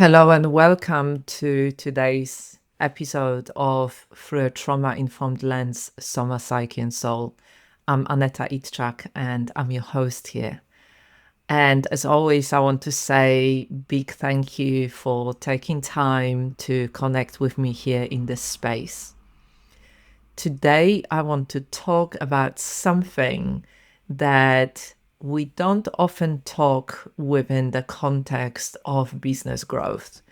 Hello and welcome to today's episode of Through a Trauma-Informed Lens, Soma, Psyche Soul. I'm Aneta Itchak and I'm your host here. And as always, I want to say big thank you for taking time to connect with me here in this space. Today, I want to talk about something that we don't often talk within the context of business growth,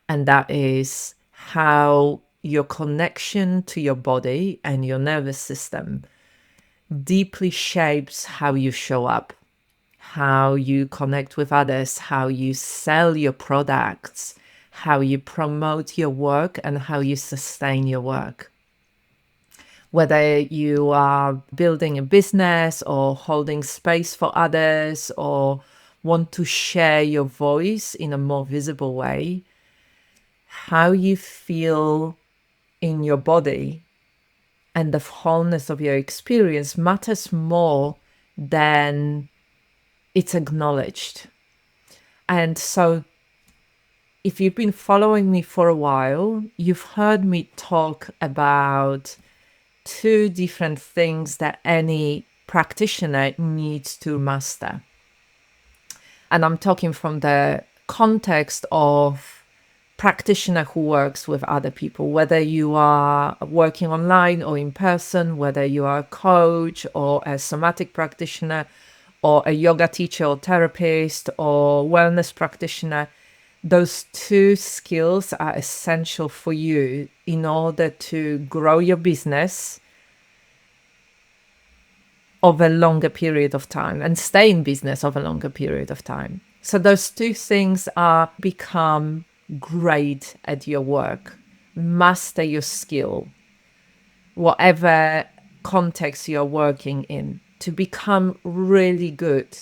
and that is how your connection to your body and your nervous system deeply shapes how you show up, how you connect with others, how you sell your products, how you promote your work, and how you sustain your work. Whether you are building a business or holding space for others or want to share your voice in a more visible way, how you feel in your body and the wholeness of your experience matters more than it's acknowledged. And so if you've been following me for a while, you've heard me talk about two different things that any practitioner needs to master. And I'm talking from the context of practitioner who works with other people, whether you are working online or in person, whether you are a coach or a somatic practitioner or a yoga teacher or therapist or wellness practitioner. Those two skills are essential for you in order to grow your business over a longer period of time and stay in business over a longer period of time. So those two things are become great at your work, master your skill, whatever context you're working in, to become really good.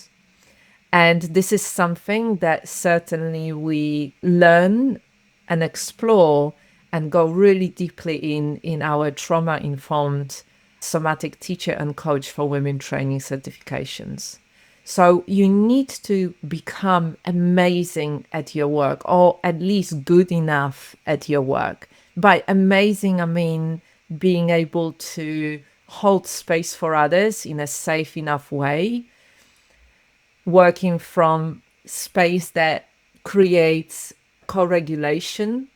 And this is something that certainly we learn and explore and go really deeply in our trauma-informed somatic teacher and coach for women training certifications. So you need to become amazing at your work, or at least good enough at your work. By amazing, I mean being able to hold space for others in a safe enough way, working from space that creates co-regulation,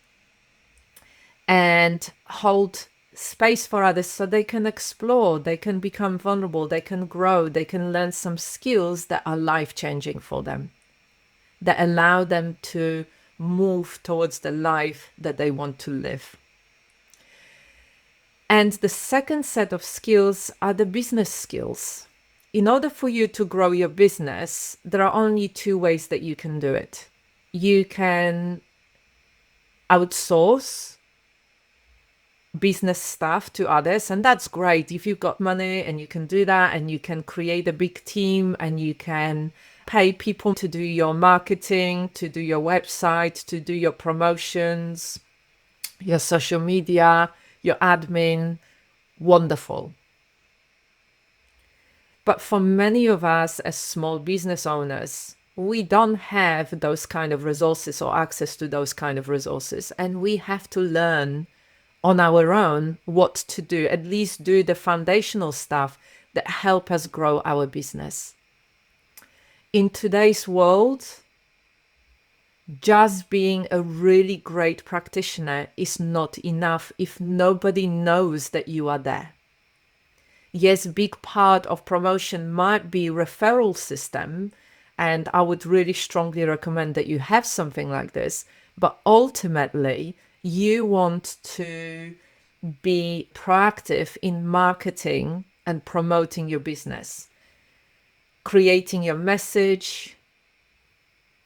and hold space for others so they can explore, they can become vulnerable, they can grow, they can learn some skills that are life-changing for them, that allow them to move towards the life that they want to live. And the second set of skills are the business skills. In order for you to grow your business, there are only two ways that you can do it. You can outsource business stuff to others, and that's great if you've got money and you can do that, and you can create a big team and you can pay people to do your marketing, to do your website, to do your promotions, your social media, your admin. Wonderful. But for many of us as small business owners, we don't have those kind of resources or access to those kind of resources, and we have to learn on our own what to do, at least do the foundational stuff that help us grow our business. In today's world, just being a really great practitioner is not enough if nobody knows that you are there. Yes, a big part of promotion might be referral system, and I would really strongly recommend that you have something like this, but ultimately you want to be proactive in marketing and promoting your business, creating your message,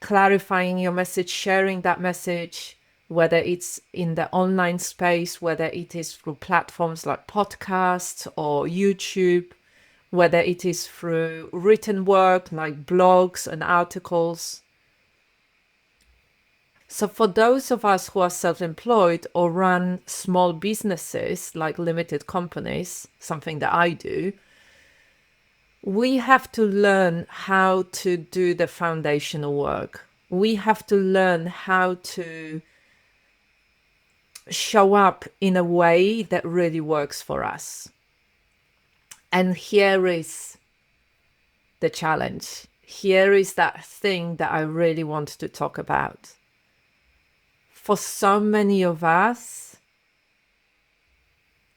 clarifying your message, sharing that message, whether it's in the online space, whether it is through platforms like podcasts or YouTube, whether it is through written work like blogs and articles. So for those of us who are self-employed or run small businesses like limited companies, something that I do, we have to learn how to do the foundational work. We have to learn how to show up in a way that really works for us. And here is the challenge. Here is that thing that I really want to talk about. For so many of us,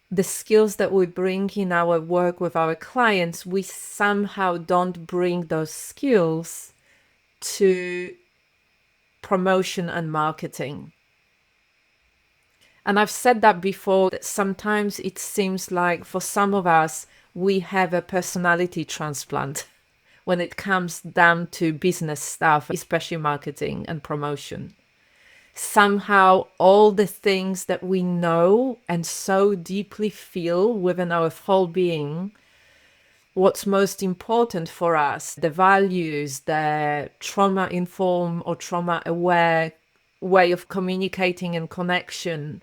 the skills that we bring in our work with our clients, we somehow don't bring those skills to promotion and marketing. And I've said that before, that sometimes it seems like for some of us, we have a personality transplant when it comes down to business stuff, especially marketing and promotion. Somehow all the things that we know and so deeply feel within our whole being, what's most important for us, the values, the trauma-informed or trauma-aware way of communicating and connection,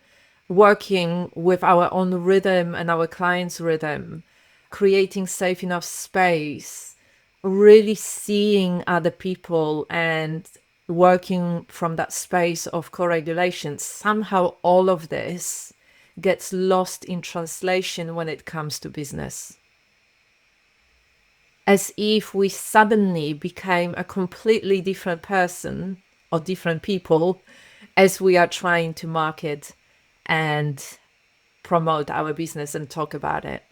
working with our own rhythm and our clients' rhythm, creating safe enough space, really seeing other people and working from that space of co-regulation. Somehow all of this gets lost in translation when it comes to business. As if we suddenly became a completely different person or different people as we are trying to market and promote our business and talk about it.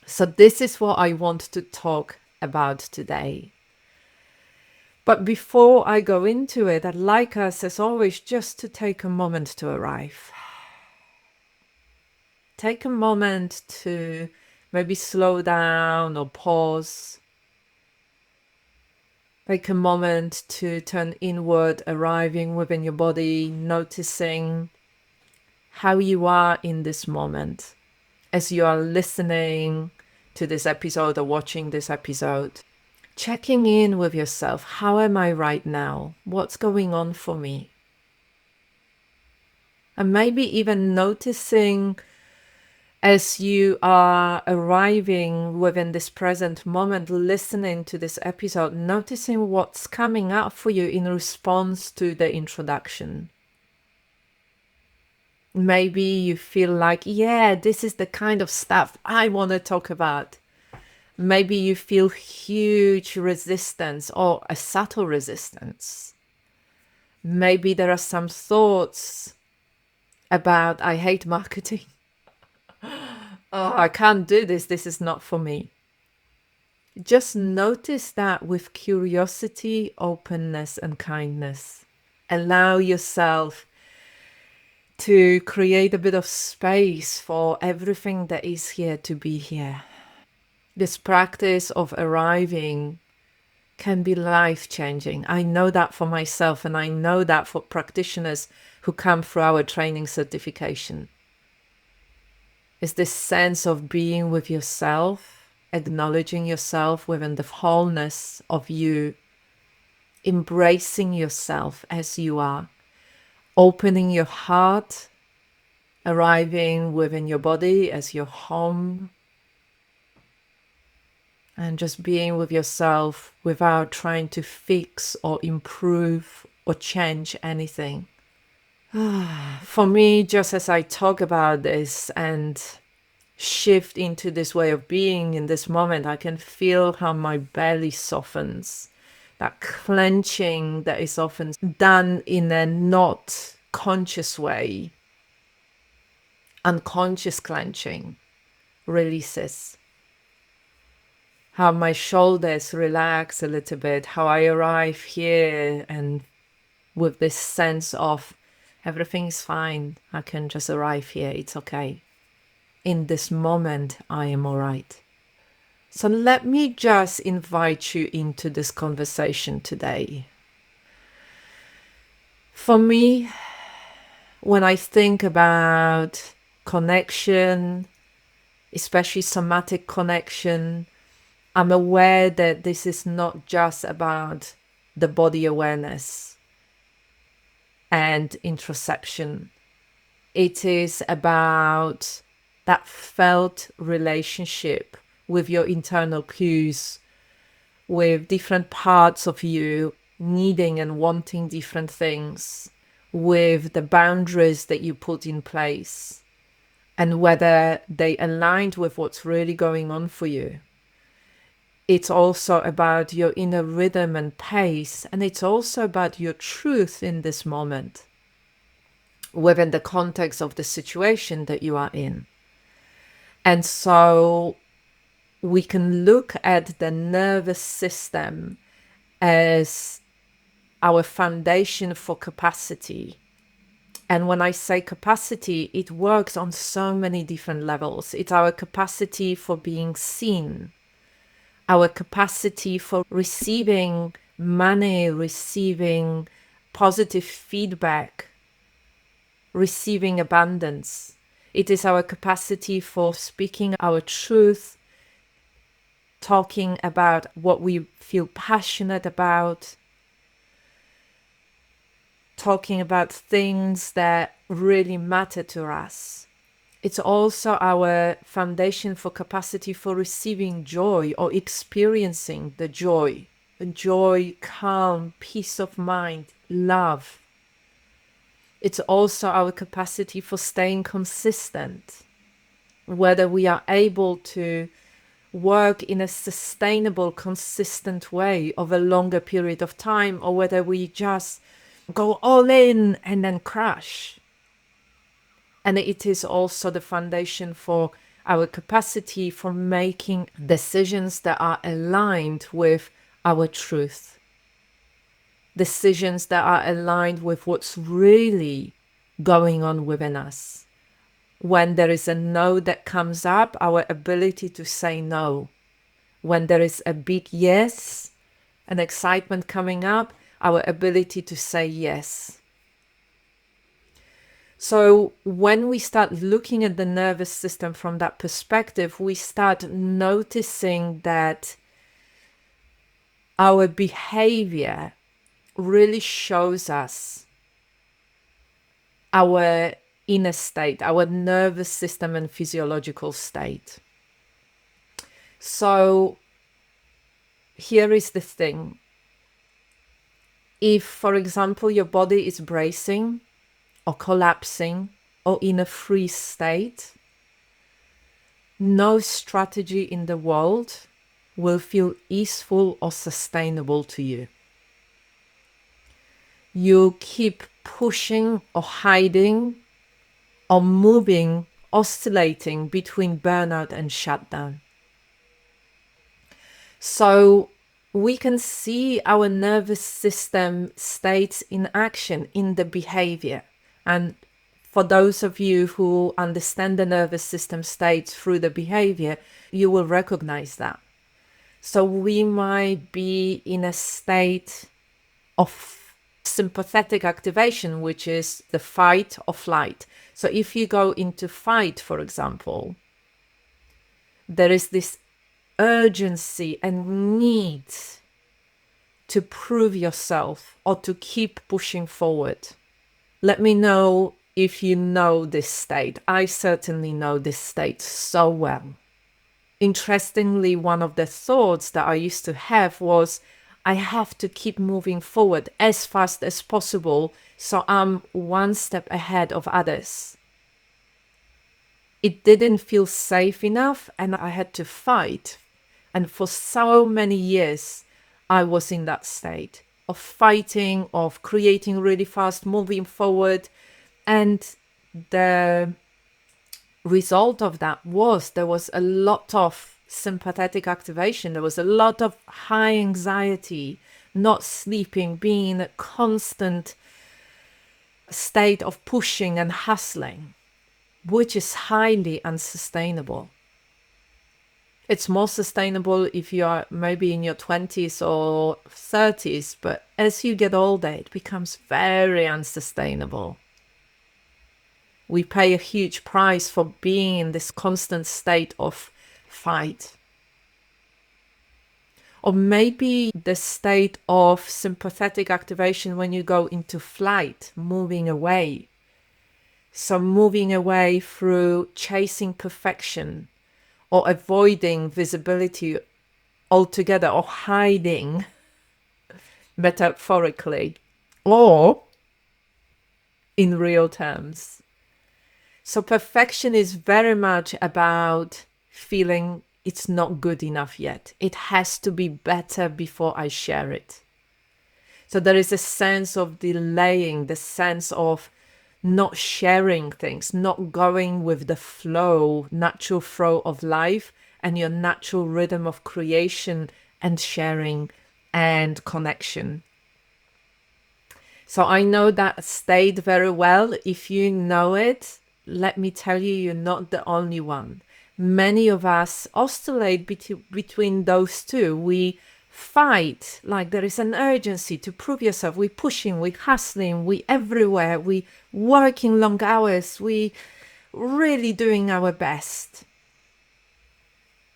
So this is what I want to talk about today. But before I go into it, I'd like us, as always, just to take a moment to arrive. Take a moment to maybe slow down or pause. Take a moment to turn inward, arriving within your body, noticing how you are in this moment as you are listening to this episode or watching this episode. Checking in with yourself. How am I right now? What's going on for me? And maybe even noticing as you are arriving within this present moment, listening to this episode, noticing what's coming up for you in response to the introduction. Maybe you feel like, yeah, this is the kind of stuff I want to talk about. Maybe you feel huge resistance or a subtle resistance. Maybe there are some thoughts about, I hate marketing. Oh, I can't do this. This is not for me. Just notice that with curiosity, openness, and kindness. Allow yourself to create a bit of space for everything that is here to be here. This practice of arriving can be life-changing. I know that for myself, and I know that for practitioners who come through our training certification. It's this sense of being with yourself, acknowledging yourself within the wholeness of you, embracing yourself as you are, opening your heart, arriving within your body as your home, and just being with yourself without trying to fix or improve or change anything. For me, just as I talk about this and shift into this way of being in this moment, I can feel how my belly softens. That clenching that is often done in a not conscious way, unconscious clenching, releases. How my shoulders relax a little bit, how I arrive here and with this sense of everything's fine, I can just arrive here, it's okay. In this moment, I am all right. So let me just invite you into this conversation today. For me, when I think about connection, especially somatic connection, I'm aware that this is not just about the body awareness and introspection. It is about that felt relationship with your internal cues, with different parts of you needing and wanting different things, with the boundaries that you put in place, and whether they aligned with what's really going on for you. It's also about your inner rhythm and pace, and it's also about your truth in this moment, within the context of the situation that you are in. And so we can look at the nervous system as our foundation for capacity. And when I say capacity, it works on so many different levels. It's our capacity for being seen, our capacity for receiving money, receiving positive feedback, receiving abundance. It is our capacity for speaking our truth, talking about what we feel passionate about, talking about things that really matter to us. It's also our foundation for capacity for receiving joy or experiencing the joy, calm, peace of mind, love. It's also our capacity for staying consistent, whether we are able to work in a sustainable, consistent way over a longer period of time, or whether we just go all in and then crash. And it is also the foundation for our capacity for making decisions that are aligned with our truth. Decisions that are aligned with what's really going on within us. When there is a no that comes up, our ability to say no. When there is a big yes, an excitement coming up, our ability to say yes. So when we start looking at the nervous system from that perspective, we start noticing that our behavior really shows us our inner state, our nervous system and physiological state. So here is the thing. If, for example, your body is bracing or collapsing or in a freeze state, no strategy in the world will feel easeful or sustainable to you. You keep pushing or hiding or moving, oscillating between burnout and shutdown. So we can see our nervous system states in action in the behavior. And for those of you who understand the nervous system states through the behavior, you will recognize that. So we might be in a state of sympathetic activation, which is the fight or flight. So if you go into fight, for example, there is this urgency and need to prove yourself or to keep pushing forward. Let me know if you know this state. I certainly know this state so well. Interestingly, one of the thoughts that I used to have was, I have to keep moving forward as fast as possible so I'm one step ahead of others. It didn't feel safe enough and I had to fight. And for so many years, I was in that state of fighting, of creating really fast, moving forward. And the result of that was there was a lot of sympathetic activation. There was a lot of high anxiety, not sleeping, being in a constant state of pushing and hustling, which is highly unsustainable. It's more sustainable if you are maybe in your 20s or 30s, but as you get older, it becomes very unsustainable. We pay a huge price for being in this constant state of fight. Or maybe the state of sympathetic activation when you go into flight, moving away. So moving away through chasing perfection, or avoiding visibility altogether, or hiding metaphorically, or in real terms. So perfection is very much about feeling it's not good enough yet. It has to be better before I share it. So there is a sense of delaying, the sense of not sharing things, not going with the flow, natural flow of life and your natural rhythm of creation and sharing and connection. So I know that state very well. If you know it, let me tell you, you're not the only one. Many of us oscillate between those two. We fight, like there is an urgency to prove yourself. We're pushing, we're hustling, we everywhere, we working long hours, we really doing our best.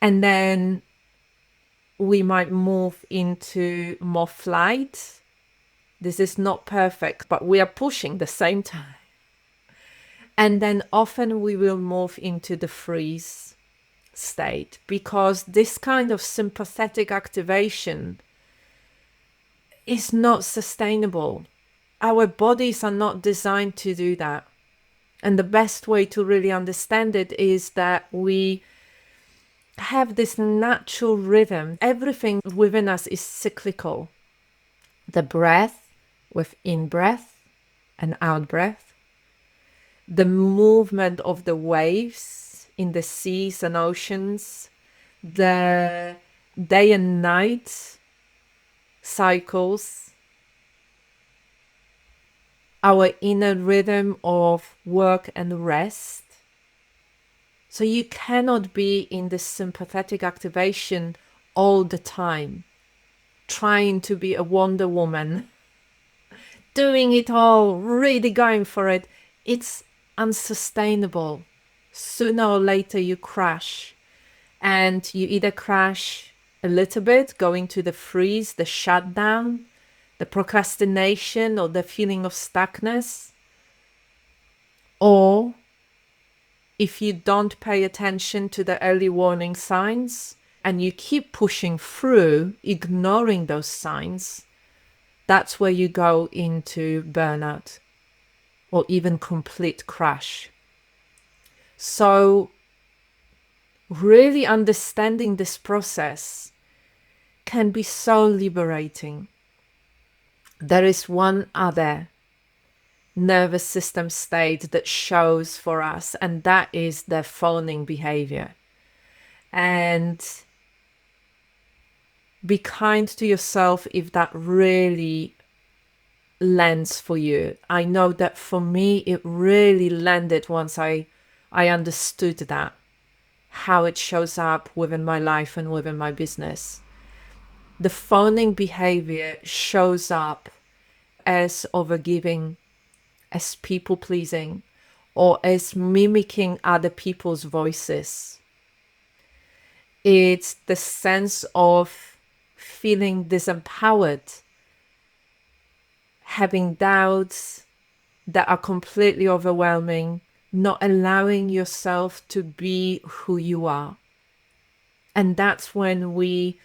And then we might move into more flight. This is not perfect, but we are pushing the same time. And then often we will move into the freeze state, because this kind of sympathetic activation is not sustainable. Our bodies are not designed to do that. And the best way to really understand it is that we have this natural rhythm. Everything within us is cyclical. The breath with in-breath and out-breath, the movement of the waves in the seas and oceans, the day and night cycles, our inner rhythm of work and rest. So you cannot be in this sympathetic activation all the time, trying to be a Wonder Woman, doing it all, really going for it. It's unsustainable. Sooner or later you crash, and you either crash a little bit, going to the freeze, the shutdown, the procrastination, or the feeling of stuckness, or if you don't pay attention to the early warning signs and you keep pushing through, ignoring those signs, that's where you go into burnout or even complete crash. So really understanding this process can be so liberating. There is one other nervous system state that shows for us, and that is the phoning behavior. And be kind to yourself if that really lands for you. I know that for me it really landed once I understood that, how it shows up within my life and within my business. The phoning behavior shows up as overgiving, as people pleasing, or as mimicking other people's voices. It's the sense of feeling disempowered, having doubts that are completely overwhelming, not allowing yourself to be who you are. And that's when we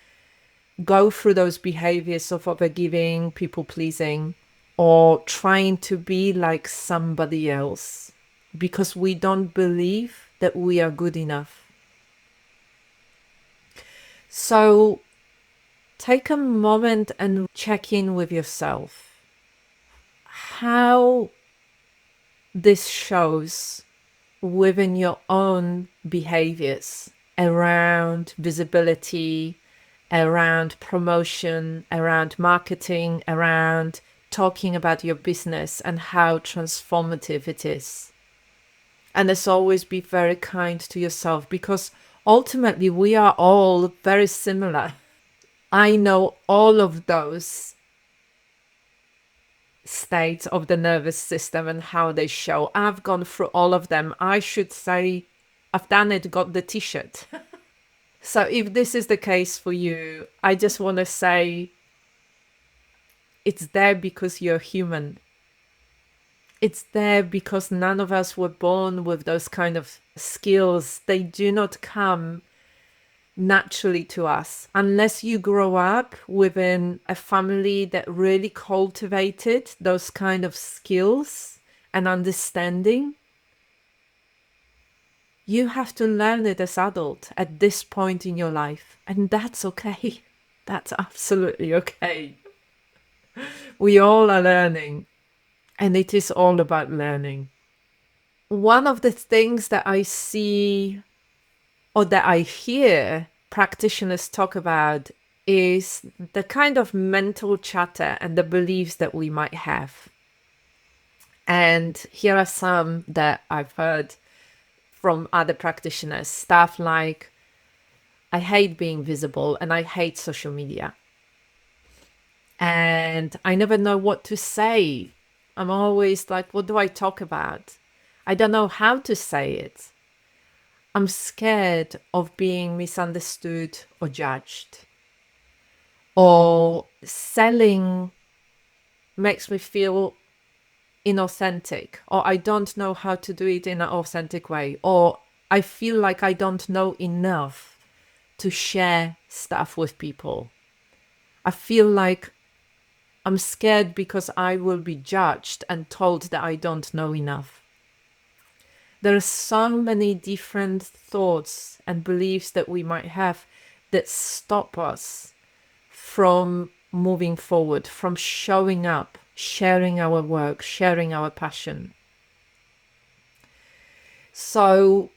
go through those behaviors of overgiving, people pleasing, or trying to be like somebody else, because we don't believe that we are good enough. So take a moment and check in with yourself. How this shows within your own behaviors around visibility, around promotion, around marketing, around talking about your business, and how transformative it is. And as always, be very kind to yourself, because ultimately we are all very similar. I know all of those states of the nervous system and how they show. I've gone through all of them. I should say I've done it, got the t-shirt. So if this is the case for you, I just want to say it's there because you're human. It's there because none of us were born with those kind of skills. They do not come naturally to us unless you grow up within a family that really cultivated those kind of skills and understanding. You have to learn it as adult at this point in your life, and that's okay. That's absolutely okay. We all are learning, and it is all about learning. One of the things that I see or that I hear practitioners talk about is the kind of mental chatter and the beliefs that we might have. And here are some that I've heard from other practitioners. Stuff like, I hate being visible and I hate social media. And I never know what to say. I'm always like, what do I talk about? I don't know how to say it. I'm scared of being misunderstood or judged. Or selling makes me feel inauthentic, or I don't know how to do it in an authentic way, or I feel like I don't know enough to share stuff with people. I feel like I'm scared because I will be judged and told that I don't know enough. There are so many different thoughts and beliefs that we might have that stop us from moving forward, from showing up, sharing our work, sharing our passion. So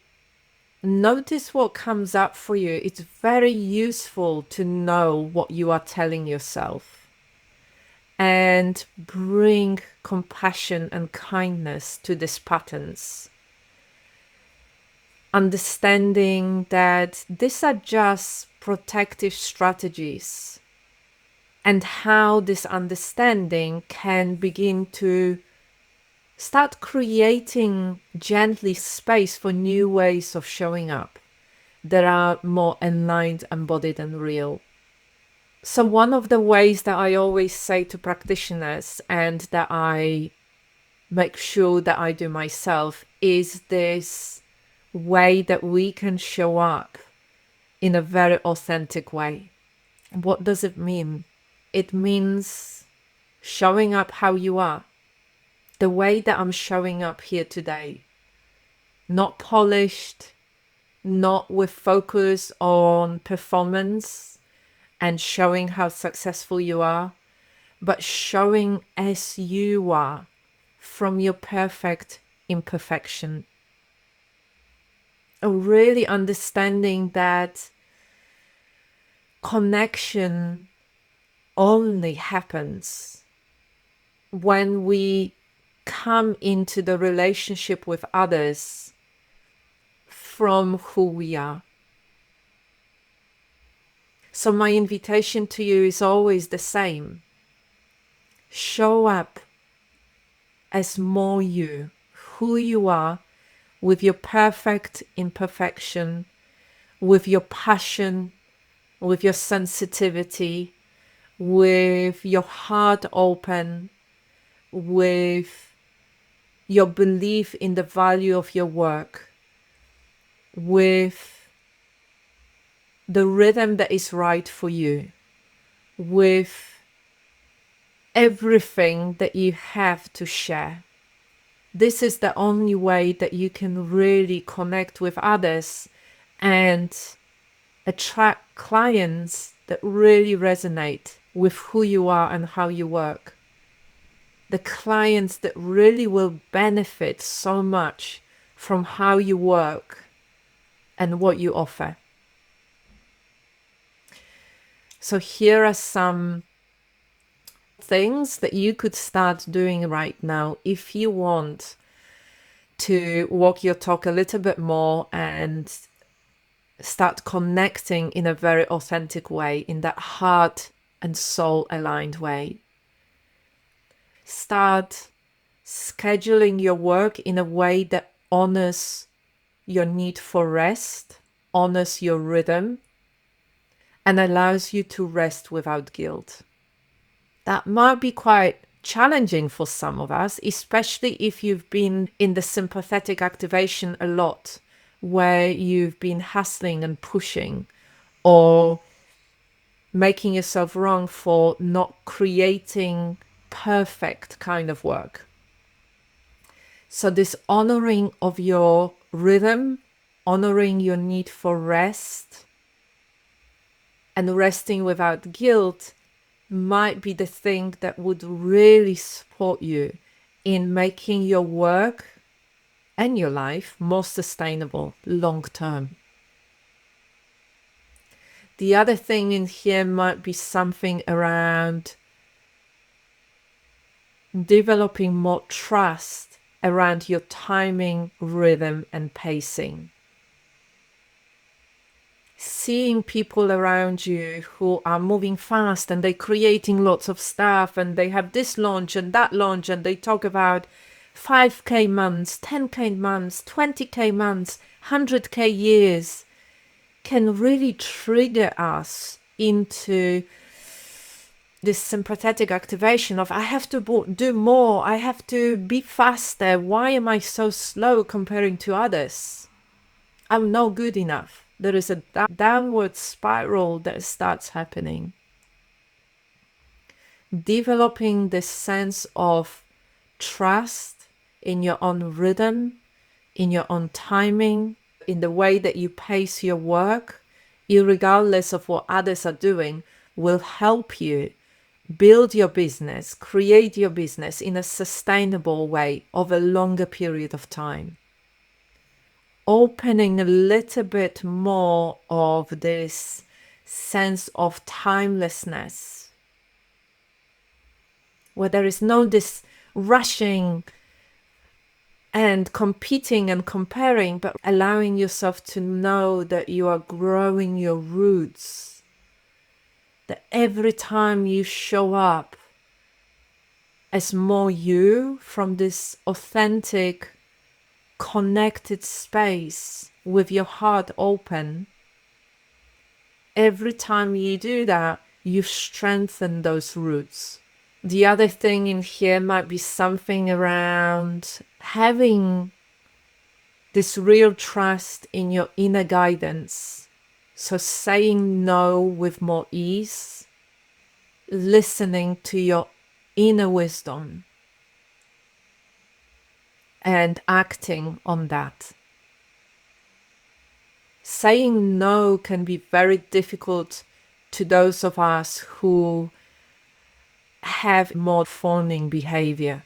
notice what comes up for you. It's very useful to know what you are telling yourself and bring compassion and kindness to these patterns. Understanding that these are just protective strategies, and how this understanding can begin to start creating gently space for new ways of showing up that are more aligned, embodied, and real. So one of the ways that I always say to practitioners, and that I make sure that I do myself, is this way that we can show up in a very authentic way. What does it mean? It means showing up how you are, the way that I'm showing up here today. Not polished, not with focus on performance and showing how successful you are, but showing as you are from your perfect imperfection. Really understanding that connection only happens when we come into the relationship with others from who we are. So my invitation to you is always the same. Show up as more you, who you are, with your perfect imperfection, with your passion, with your sensitivity, with your heart open, with your belief in the value of your work, with the rhythm that is right for you, with everything that you have to share. This is the only way that you can really connect with others and attract clients that really resonate with who you are and how you work. The clients that really will benefit so much from how you work and what you offer. So here are some things that you could start doing right now if you want to walk your talk a little bit more and start connecting in a very authentic way, in that heart and soul aligned way. Start scheduling your work in a way that honors your need for rest, honors your rhythm, and allows you to rest without guilt. That might be quite challenging for some of us, especially if you've been in the sympathetic activation a lot, where you've been hustling and pushing, or making yourself wrong for not creating perfect kind of work. So this honoring of your rhythm, honoring your need for rest, and resting without guilt might be the thing that would really support you in making your work and your life more sustainable long term. The other thing in here might be something around developing more trust around your timing, rhythm, and pacing. Seeing people around you who are moving fast and they're creating lots of stuff and they have this launch and that launch and they talk about 5K months, 10K months, 20K months, 100K years, can really trigger us into this sympathetic activation of I have to do more, I have to be faster, why am I so slow comparing to others? I'm not good enough. There is a downward spiral that starts happening. Developing this sense of trust in your own rhythm, in your own timing, in the way that you pace your work, irregardless of what others are doing, will help you build your business, create your business in a sustainable way over a longer period of time. Opening a little bit more of this sense of timelessness, where there is no this rushing and competing and comparing, but allowing yourself to know that you are growing your roots, that every time you show up as more you from this authentic, connected space with your heart open, every time you do that, you strengthen those roots. The other thing in here might be something around having this real trust in your inner guidance. So saying no with more ease, listening to your inner wisdom and acting on that. Saying no can be very difficult to those of us who have more fawning behavior,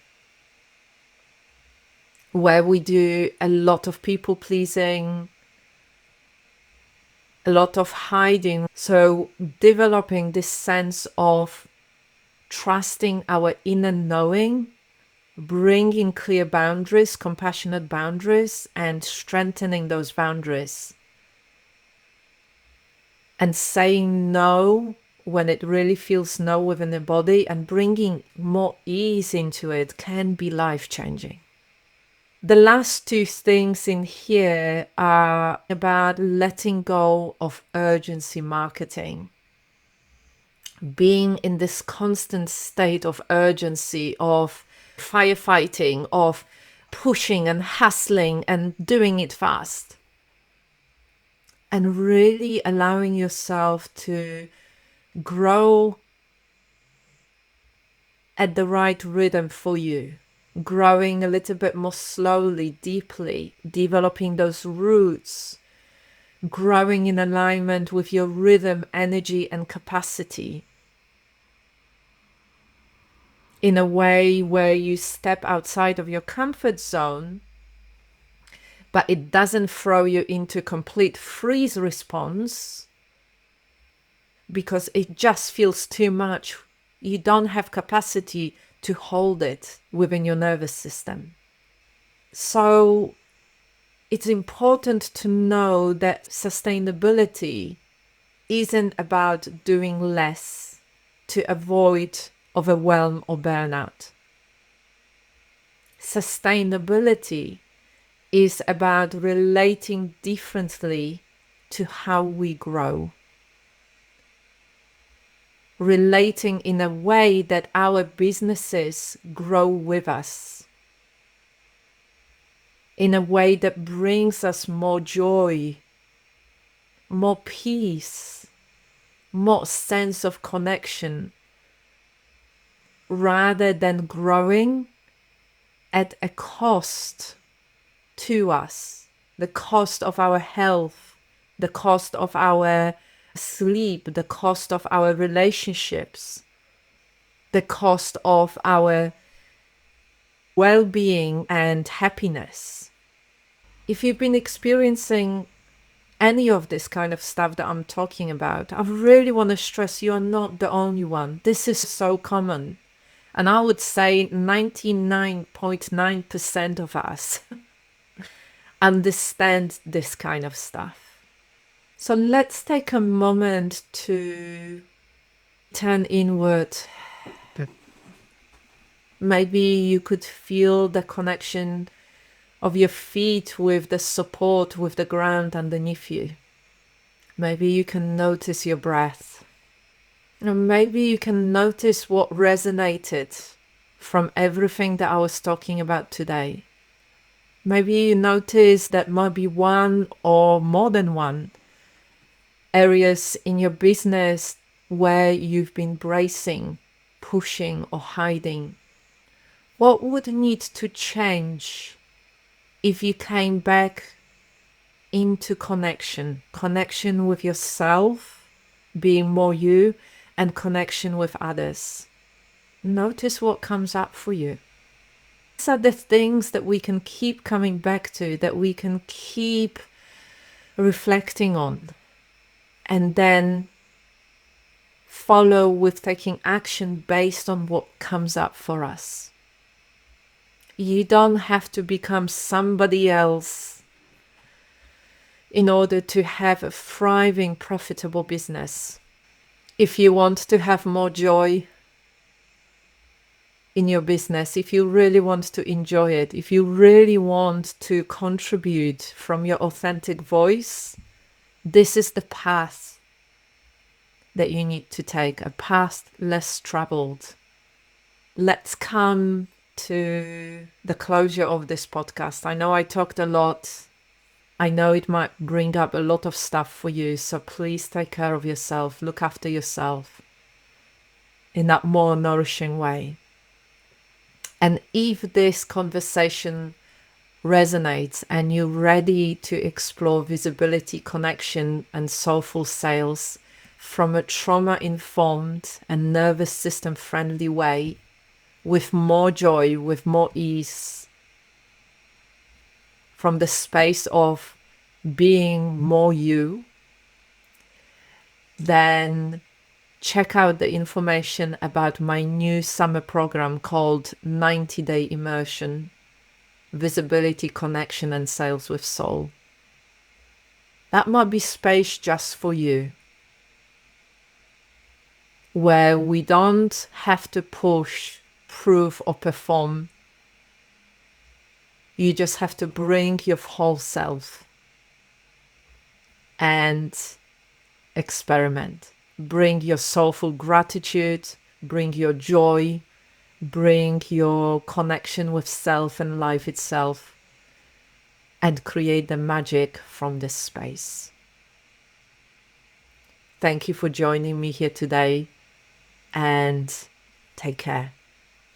where we do a lot of people pleasing, a lot of hiding. So developing this sense of trusting our inner knowing, bringing clear boundaries, compassionate boundaries, and strengthening those boundaries. And saying no when it really feels no within the body and bringing more ease into it can be life-changing. The last two things in here are about letting go of urgency marketing. Being in this constant state of urgency, of firefighting, of pushing and hustling and doing it fast. And really allowing yourself to grow at the right rhythm for you. Growing a little bit more slowly, deeply, developing those roots, growing in alignment with your rhythm, energy, and capacity. In a way where you step outside of your comfort zone, but it doesn't throw you into complete freeze response because it just feels too much. You don't have capacity to hold it within your nervous system. So it's important to know that sustainability isn't about doing less to avoid overwhelm or burnout. Sustainability is about relating differently to how we grow. Relating in a way that our businesses grow with us. In a way that brings us more joy, more peace, more sense of connection rather than growing at a cost to us, the cost of our health, the cost of our sleep, the cost of our relationships, the cost of our well-being and happiness. If you've been experiencing any of this kind of stuff that I'm talking about, I really want to stress you are not the only one. This is so common. And I would say 99.9% of us understand this kind of stuff. So let's take a moment to turn inward. Maybe you could feel the connection of your feet with the support with the ground underneath you. Maybe you can notice your breath. And maybe you can notice what resonated from everything that I was talking about today. Maybe you notice that might be one or more than one areas in your business where you've been bracing, pushing, or hiding. What would need to change if you came back into connection with yourself, being more you, and connection with others? Notice what comes up for you. These are the things that we can keep coming back to, that we can keep reflecting on, and then follow with taking action based on what comes up for us. You don't have to become somebody else in order to have a thriving, profitable business. If you want to have more joy in your business, if you really want to enjoy it, if you really want to contribute from your authentic voice, this is the path that you need to take, a path less traveled. Let's come to the closure of this podcast. I know I talked a lot. I know it might bring up a lot of stuff for you, so please take care of yourself, look after yourself in that more nourishing way. And if this conversation resonates and you're ready to explore visibility, connection, and soulful sales from a trauma-informed and nervous system-friendly way, with more joy, with more ease, from the space of being more you, then check out the information about my new summer program called 90-Day Immersion, Visibility, Connection, and Sales with Soul. That might be space just for you, where we don't have to push, prove, or perform. You just have to bring your whole self and experiment. Bring your soulful gratitude, bring your joy, bring your connection with self and life itself, and create the magic from this space. Thank you for joining me here today, and take care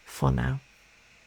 for now.